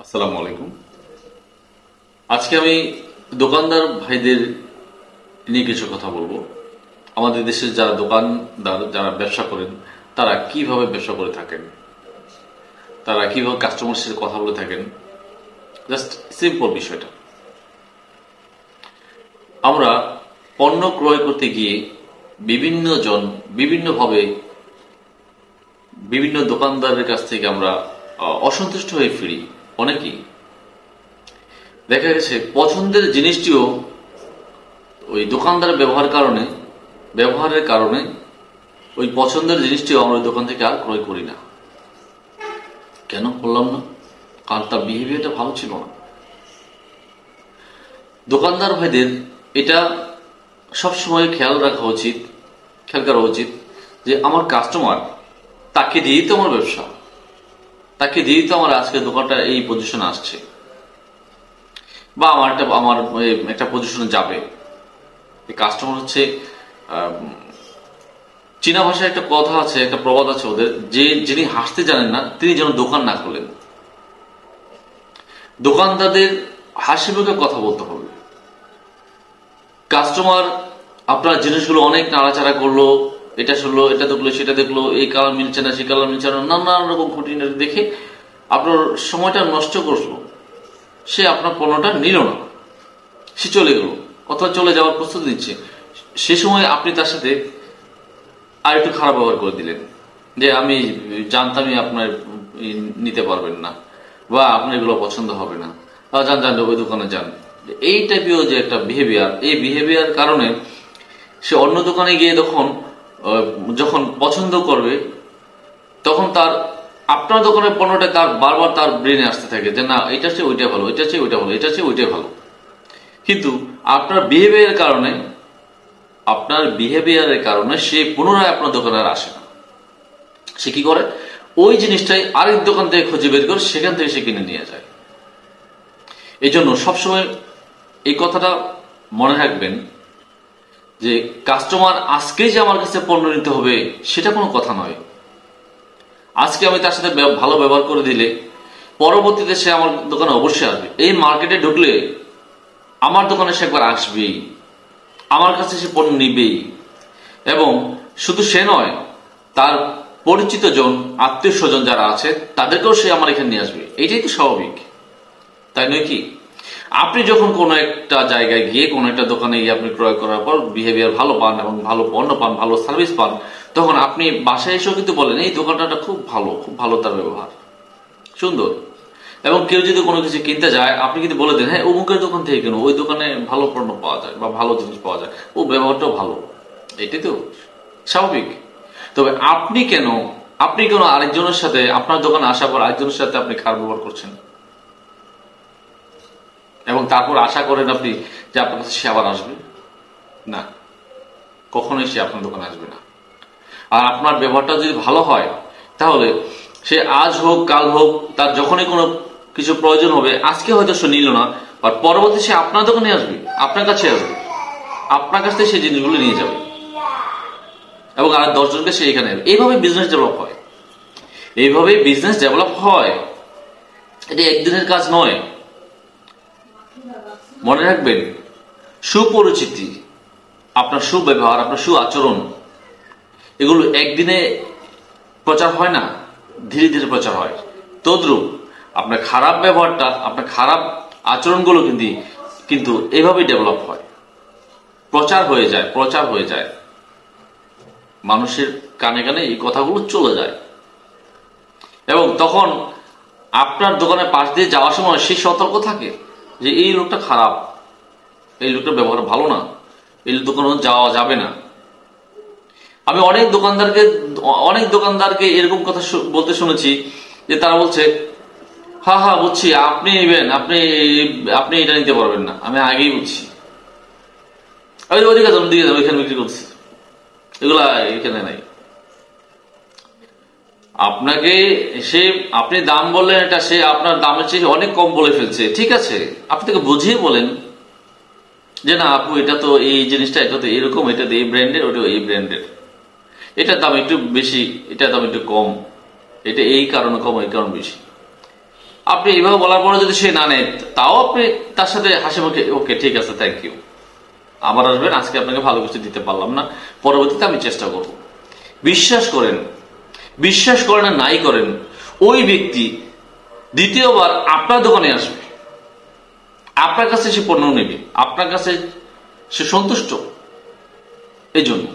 আসসালামু আলাইকুম। আজকে আমি দোকানদার ভাইদের নিয়ে কিছু কথা বলবো। আমাদের দেশের যারা দোকানদার, যারা ব্যবসা করেন, তারা কিভাবে ব্যবসা করে থাকেন, তারা কিভাবে কাস্টমারের সাথে কথা বলে থাকেন। জাস্ট সিম্পল বিষয়টা। আমরা পণ্য ক্রয় করতে গিয়ে বিভিন্ন জন বিভিন্নভাবে বিভিন্ন দোকানদারের কাছ থেকে আমরা অসন্তুষ্ট হয়ে ফিরি। অনেকেই দেখা গেছে পছন্দের জিনিসটিও ওই দোকানদারের ব্যবহারের কারণে ওই পছন্দের জিনিসটিও আমরা ওই দোকান থেকে আর ক্রয় করি না। কেন করলাম না? কারণ তার বিহেভিয়ারটা ভালো ছিল না। দোকানদার ভাইদের এটা সবসময় খেয়াল করা উচিত যে আমার কাস্টমার, তাকে দিয়েই তো আমার ব্যবসা, তাকে দিয়েই তো আমার আজকে দোকানটা এই পজিশনে আসছে বা আমার একটা পজিশনে যাবে। কাস্টমার হচ্ছে চীনা ভাষায় একটা কথা আছে, একটা প্রবাদ আছে ওদের, যে যিনি হাসতে জানেন না তিনি যেন দোকান না খোলেন। দোকানদারদের হাসি মুখে কথা বলতে হবে। কাস্টমার আপনার জিনিসগুলো অনেক নাড়াচাড়া করলো, এটা শুনলো, এটা দেখলো, সেটা দেখলো, এই কালার মিলছে না, সেই কালার মিলছে না, নানান রকম খুঁটিনাটি দেখে আপনার সময়টা নষ্ট করলো, সে আপনার পণ্যটা নিল না, সে চলে গেল অথবা চলে যাওয়ার প্রস্তুতি দিচ্ছে। সে সময় আপনি তার সাথে আর একটু খারাপ ব্যবহার করে দিলেন যে আমি জানতামই আপনার নিতে পারবেন না বা আপনার এগুলো পছন্দ হবে না, যান ওই দোকানে যান। এই টাইপের যে একটা বিহেভিয়ার, এই বিহেভিয়ার কারণে সে অন্য দোকানে গিয়ে যখন পছন্দ করবে তখন আপনার দোকানের পণ্যটা তার বারবার তার ব্রেনে আসতে থাকে যে না, এটা চেয়ে ওইটা ভালো, এটা চেয়ে ওইটা ভালো, এটা চেয়ে ওইটাই ভালো। কিন্তু আপনার বিহেভিয়ারের কারণে সে পুনরায় আপনার দোকানে আর আসে না। সে কি করে? ওই জিনিসটাই আরেক দোকান থেকে খুঁজে বের করে সেখান থেকে সে কিনে নিয়ে যায়। এই জন্য সবসময় এই কথাটা মনে রাখবেন যে কাস্টমার আজকেই যে আমার কাছে পণ্য নিতে হবে সেটা কোনো কথা নয়। আজকে আমি তার সাথে ভালো ব্যবহার করে দিলে পরবর্তীতে সে আমার দোকানে অবশ্যই আসবে। এই মার্কেটে ঢুকলে আমার দোকানে সে একবার আসবেই, আমার কাছে সে পণ্য নিবেই। এবং শুধু সে নয়, তার পরিচিত জন, আত্মীয় স্বজন যারা আছে তাদেরকেও সে আমার এখানে নিয়ে আসবে। এইটাই তো স্বাভাবিক, তাই নয় কি? আপনি যখন কোনো একটা জায়গায় গিয়ে, কোনো একটা দোকানে গিয়ে আপনি ক্রয় করার পর বিহেভিয়ার ভালো পান এবং ভালো পণ্য পান, ভালো সার্ভিস পান, তখন আপনি বাসায় এসেও কিন্তু বলেন এই দোকানটা খুব ভালো তার ব্যবহার, সুন্দর। এবং কেউ যদি কোনো কিছু কিনতে যায় আপনি কিন্তু বলে দেন হ্যাঁ অমুকের দোকান থেকে কেন, ওই দোকানে ভালো পণ্য পাওয়া যায় বা ভালো জিনিস পাওয়া যায়, ও ব্যবহারটাও ভালো। এটাই তো স্বাভাবিক। তবে আপনি কেন আরেকজনের সাথে, আপনার দোকানে আসার পর আরেকজনের সাথে আপনি খারাপ ব্যবহার করছেন এবং তারপর আশা করেন আপনি যে আপনার কাছে সে আবার আসবে? না, কখনোই সে আপনার দোকানে আসবে না। আর আপনার ব্যবহারটা যদি ভালো হয় তাহলে সে আজ হোক কাল হোক, তার যখনই কোনো কিছু প্রয়োজন হবে, আজকে হয়তো সে নিল না, বাট পরবর্তী সে আপনার দোকানে আসবে, আপনার কাছে আসবে, আপনার কাছ থেকে সেই জিনিসগুলো নিয়ে যাবে এবং আর 10 জনকে সে এখানে আসবে। এইভাবে বিজনেস ডেভেলপ হয়। এটা একদিনের কাজ নয়। মনে রাখবেন, সুপরিচিতি, আপনার সুব্যবহার, আপনার আচরণ, এগুলো একদিনে প্রচার হয় না, ধীরে ধীরে প্রচার হয়। তদ্রূপ আপনার খারাপ ব্যবহারটা, আপনার খারাপ আচরণগুলো কিন্তু এভাবেই ডেভেলপ হয়, প্রচার হয়ে যায়, মানুষের কানে কানে এই কথাগুলো চলে যায়। এবং তখন আপনার দোকানের পাশ দিয়ে যাওয়ার সময় সে সতর্ক থাকে যে এই লোকটা খারাপ, এই লোকটার ব্যবহার ভালো না, এই দোকানে যাওয়া যাবে না। আমি অনেক দোকানদারকে এরকম কথা বলতে শুনেছি যে তারা বলছে হ্যাঁ বুঝছি, আপনি নেবেন, আপনি এটা নিতে পারবেন না, আমি আগেই বুঝছি, ওইদিকে যান, ওইখানে বিক্রি করছি, এগুলা এখানে নাই। আপনি দাম বললেন, এটা সে আপনার দামের চেয়ে অনেক কম বলে ফেলছে, ঠিক আছে, আপনি তাকে বুঝিয়ে বলেন যে না আপু, এটা তো এই জিনিসটা, এটা তো এরকম, এটা তো এই ব্র্যান্ডের, ওটা এই ব্র্যান্ডের, এটার দাম একটু বেশি, এটার দাম একটু কম, এটা এই কারণে কম, এই কারণ বেশি। আপনি এইভাবে বলার পরে যদি সে না নেয়, তাও আপনি তার সাথে হাসি মুখে ওকে ঠিক আছে থ্যাংক ইউ, আবার আসবেন, আজকে আপনাকে ভালো কিছু দিতে পারলাম না, পরবর্তীতে আমি চেষ্টা করব। বিশ্বাস করেন, বিশ্বাস করেন আর নাই করেন, ওই ব্যক্তি দ্বিতীয়বার আপনার দোকানে আসবে, আপনার কাছে সে পণ্য নেবে, আপনার কাছে সে সন্তুষ্ট। এই জন্য